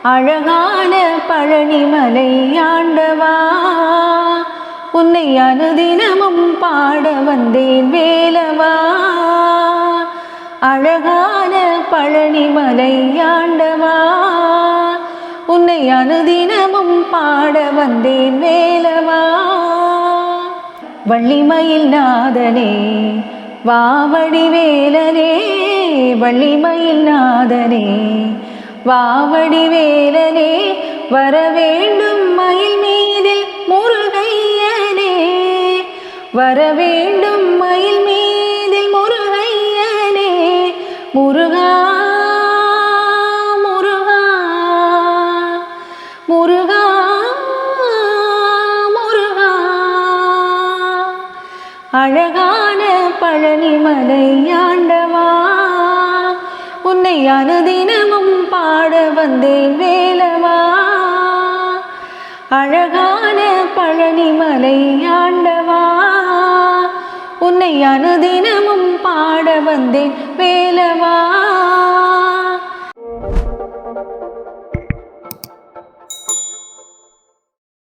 அழகான பழனிமலை ஆண்டவா, உன்னை அனுதினமும் பாட வந்தேன் வேலவா. அழகான பழனிமலை ஆண்டவா, உன்னை அனுதினமும் பாட வந்தேன் வேலவா. வள்ளிமயில் நாதனே வாவடி வேலனே, வள்ளிமயில் நாதனே வாவடி வேலனே, வரவேண்டும் மயில் மீதில் முருகையனே, வரவேண்டும் மயில் மீதில் முருகையனே. முருகா முருகா முருகா முருகா. அழகான பழனிமலை ஆண்டவா, உன்னை அனுதினமும் பாட வந்தேன் வேலவா. அழகான பழனிமலை ஆண்டவா, உன்னை அனுதினமும் பாட வந்தேன் வேலவா.